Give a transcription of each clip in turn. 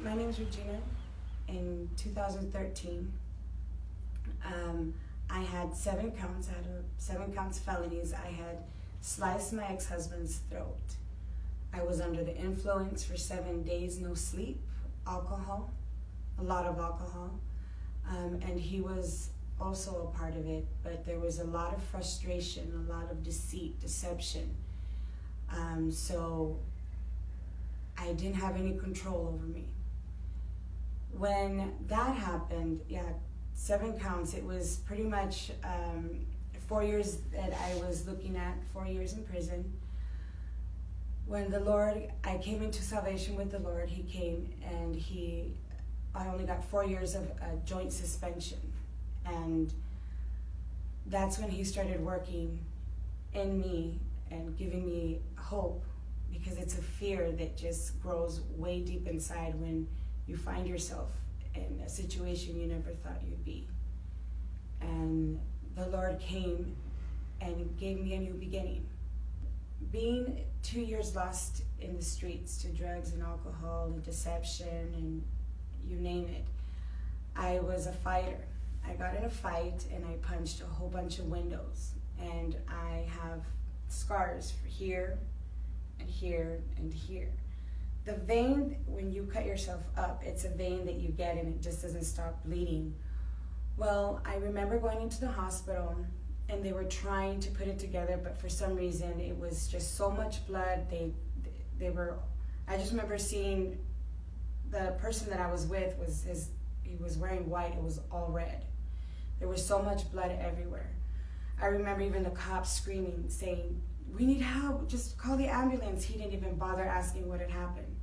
My name's Regina. In 2013, I had 7 counts. I had 7 counts felonies. I had sliced my ex-husband's throat. I was under the influence for 7 days, no sleep, alcohol, a lot of alcohol, and he was also a part of it, but there was a lot of frustration, a lot of deceit, deception. So I didn't have any control over me. When that happened, 7 counts, it was pretty much 4 years that I was looking at, 4 years in prison. When I came into salvation with the Lord, he came and I only got 4 years of joint suspension. And that's when he started working in me and giving me hope, because it's a fear that just grows way deep inside when you find yourself in a situation you never thought you'd be. And the Lord came and gave me a new beginning. Being 2 years lost in the streets to drugs and alcohol and deception and you name it, I was a fighter. I got in a fight and I punched a whole bunch of windows, and I have scars for here and here and here. The vein, when you cut yourself up, it's a vein that you get and it just doesn't stop bleeding. Well, I remember going into the hospital and they were trying to put it together, but for some reason it was just so much blood. I just remember seeing the person that I was with he was wearing white, it was all red. There was so much blood everywhere. I remember even the cops screaming, saying, "We need help, just call the ambulance." He didn't even bother asking what had happened.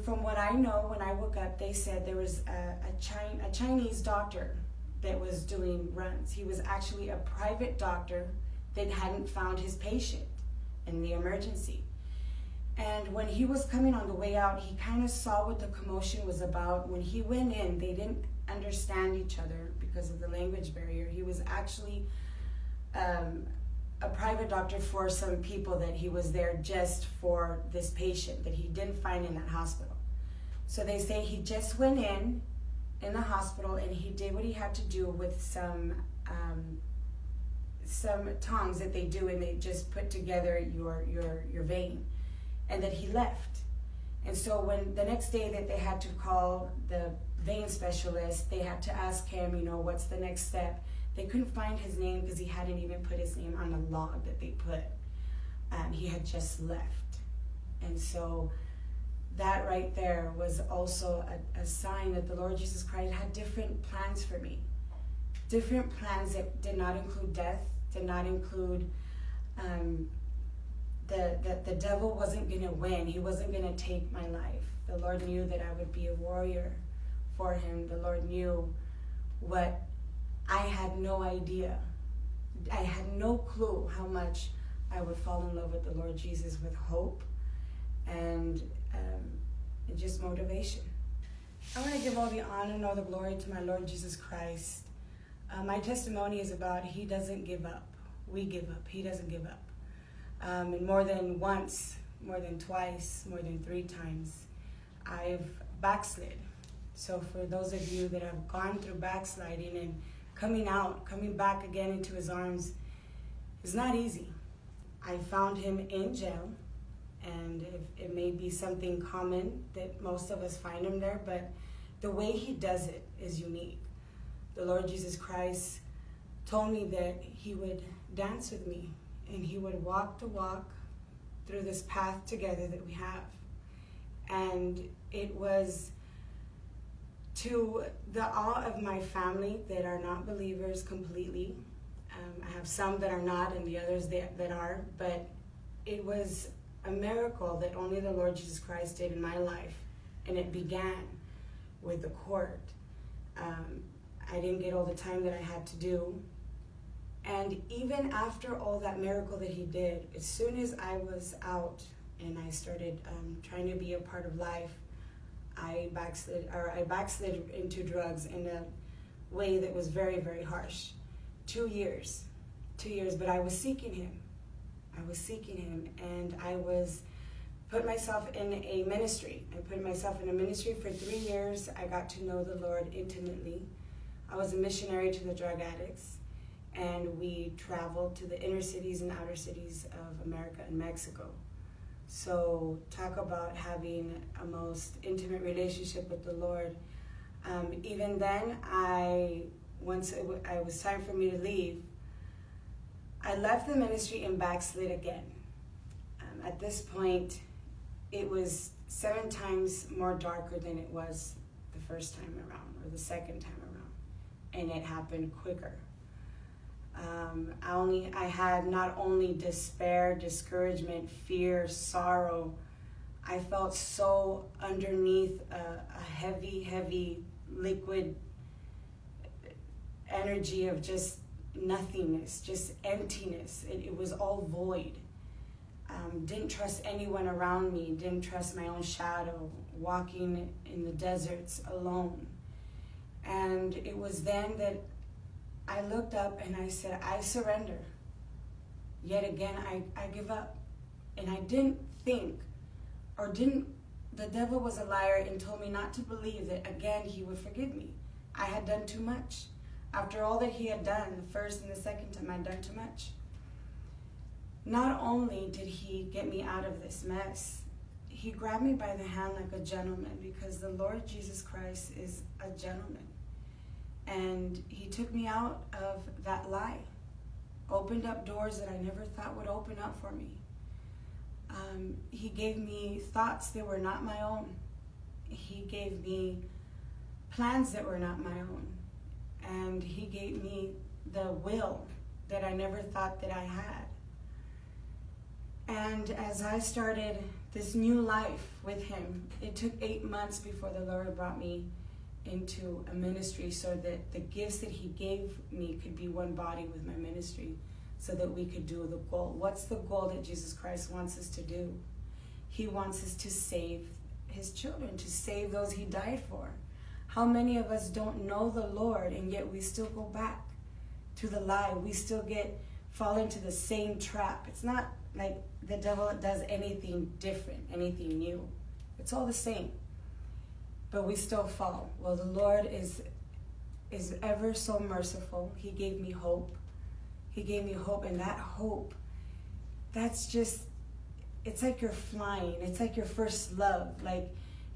From what I know, when I woke up, they said there was a Chinese doctor that was doing runs. He was actually a private doctor that hadn't found his patient in the emergency. And when he was coming on the way out, he kind of saw what the commotion was about. When he went in, they didn't understand each other because of the language barrier. He was actually a private doctor for some people that he was there just for this patient that he didn't find in that hospital. So they say he just went in the hospital and he did what he had to do with some tongs that they do, and they just put together your vein, and that he left. And so when the next day that they had to call the vein specialist, they had to ask him, what's the next step? They couldn't find his name because he hadn't even put his name on the log that they put. He had just left. And so that right there was also a sign that the Lord Jesus Christ had different plans for me. Different plans that did not include death, did not include that the devil wasn't going to win. He wasn't going to take my life. The Lord knew that I would be a warrior for him. The Lord knew what I had no idea. I had no clue how much I would fall in love with the Lord Jesus, with hope and just motivation. I want to give all the honor and all the glory to my Lord Jesus Christ. My testimony is about he doesn't give up. We give up. He doesn't give up. And more than once, more than twice, more than 3 times, I've backslid. So for those of you that have gone through backsliding and coming back again into his arms, is not easy. I found him in jail, and it may be something common that most of us find him there, but the way he does it is unique. The Lord Jesus Christ told me that he would dance with me, and he would walk the walk through this path together that we have. And it was to the awe of my family that are not believers completely. I have some that are not and the others that are, but it was a miracle that only the Lord Jesus Christ did in my life, and it began with the court. I didn't get all the time that I had to do, and even after all that miracle that he did, as soon as I was out and I started trying to be a part of life, I backslid into drugs in a way that was very, very harsh. 2 years, but I was seeking him, and I was put myself in a ministry. I put myself in a ministry for 3 years. I got to know the Lord intimately. I was a missionary to the drug addicts, and we traveled to the inner cities and outer cities of America and Mexico. So talk about having a most intimate relationship with the Lord. Even then, once it was time for me to leave, I left the ministry and backslid again. At this point, it was 7 times more darker than it was the first time around or the second time around, and it happened quicker. I had not only despair, discouragement, fear, sorrow. I felt so underneath a heavy, heavy liquid energy of just nothingness, just emptiness. It was all void. Didn't trust anyone around me, didn't trust my own shadow, walking in the deserts alone. And it was then that I looked up and I said, I surrender. Yet again, I give up. And I didn't think, the devil was a liar and told me not to believe that again he would forgive me. I had done too much. After all that he had done, the first and the second time, I'd done too much. Not only did he get me out of this mess, he grabbed me by the hand like a gentleman, because the Lord Jesus Christ is a gentleman. And he took me out of that lie, opened up doors that I never thought would open up for me. He gave me thoughts that were not my own. He gave me plans that were not my own. And he gave me the will that I never thought that I had. And as I started this new life with him, it took 8 months before the Lord brought me into a ministry so that the gifts that he gave me could be one body with my ministry, so that we could do the goal. What's the goal that Jesus Christ wants us to do? He wants us to save his children, to save those he died for. How many of us don't know the Lord, and yet we still go back to the lie? We still fall into the same trap. It's not like the devil does anything different, anything new. It's all the same. But we still fall. Well, the Lord is ever so merciful. He gave me hope. He gave me hope, and that hope, that's just, it's like you're flying. It's like your first love. Like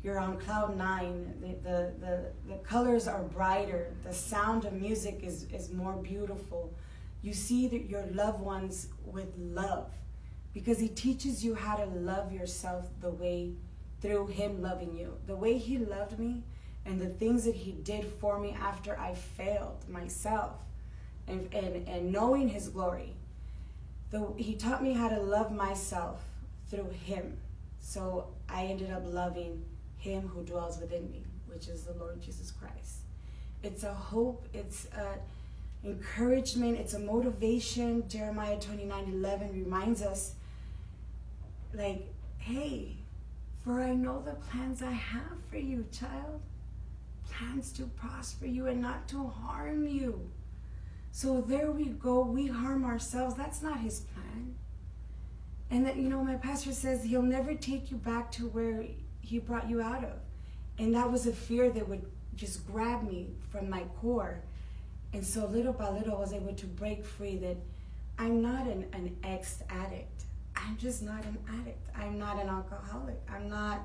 you're on cloud 9. The colors are brighter. The sound of music is more beautiful. You see that your loved ones with love, because he teaches you how to love yourself through him loving you. The way he loved me and the things that he did for me after I failed myself and knowing his glory. He taught me how to love myself through him. So I ended up loving him who dwells within me, which is the Lord Jesus Christ. It's a hope, it's a encouragement, it's a motivation. Jeremiah 29:11 reminds us, like, hey, for I know the plans I have for you, child. Plans to prosper you and not to harm you. So there we go, we harm ourselves. That's not his plan. And that, my pastor says he'll never take you back to where he brought you out of. And that was a fear that would just grab me from my core. And so little by little I was able to break free that I'm not an ex-addict. I'm just not an addict. I'm not an alcoholic. I'm not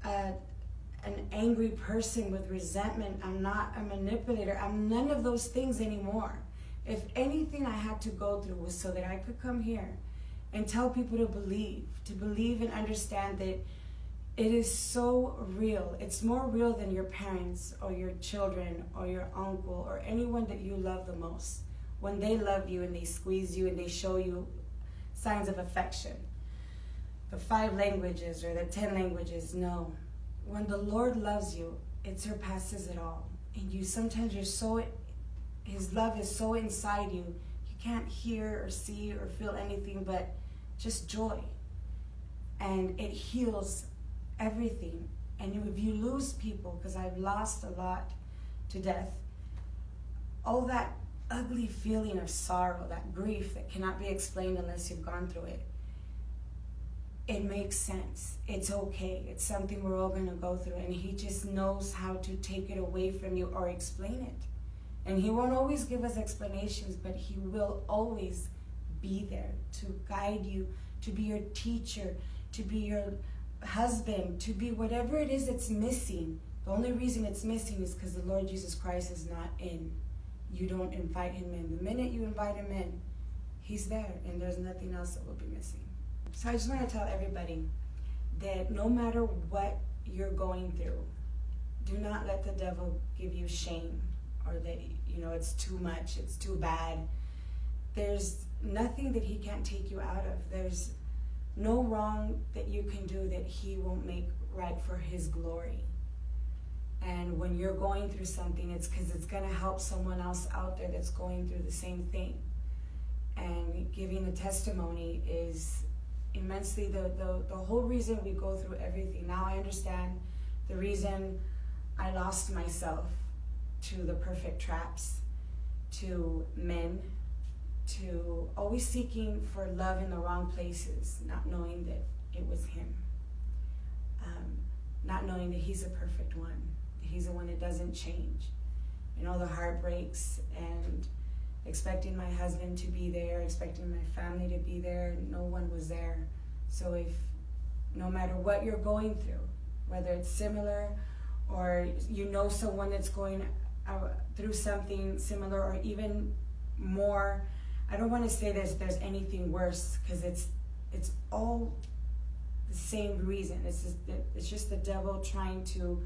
an angry person with resentment. I'm not a manipulator. I'm none of those things anymore. If anything I had to go through was so that I could come here and tell people to believe and understand that it is so real. It's more real than your parents or your children or your uncle or anyone that you love the most. When they love you and they squeeze you and they show you signs of affection. The 5 languages or the 10 languages, no. When the Lord loves you, it surpasses it all. And his love is so inside you, you can't hear or see or feel anything but just joy. And it heals everything. And if you lose people, because I've lost a lot to death, all that ugly feeling of sorrow, that grief that cannot be explained unless you've gone through it, it makes sense. It's okay. It's something we're all going to go through. And he just knows how to take it away from you or explain it. And he won't always give us explanations, but he will always be there to guide you, to be your teacher, to be your husband, to be whatever it is that's missing. The only reason it's missing is because the Lord Jesus Christ is not in. You don't invite him in. The minute you invite him in, he's there, and there's nothing else that will be missing. So I just want to tell everybody that no matter what you're going through, do not let the devil give you shame or that, it's too much, it's too bad. There's nothing that he can't take you out of. There's no wrong that you can do that he won't make right for his glory. And when you're going through something, it's because it's going to help someone else out there that's going through the same thing. And giving a testimony is immensely the whole reason we go through everything. Now I understand the reason I lost myself to the perfect traps, to men, to always seeking for love in the wrong places, not knowing that it was him. Not knowing that he's a perfect one. He's the one that doesn't change. The heartbreaks and expecting my husband to be there, expecting my family to be there, no one was there. So no matter what you're going through, whether it's similar or someone that's going through something similar or even more, I don't want to say there's anything worse, because it's all the same reason. It's just the devil trying to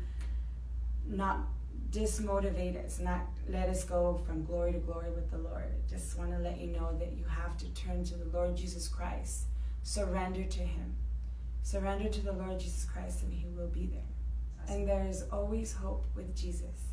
not dismotivate us, not let us go from glory to glory with the Lord. I just want to let you know that you have to turn to the Lord Jesus Christ. Surrender to him. Surrender to the Lord Jesus Christ, and he will be there. And there is always hope with Jesus.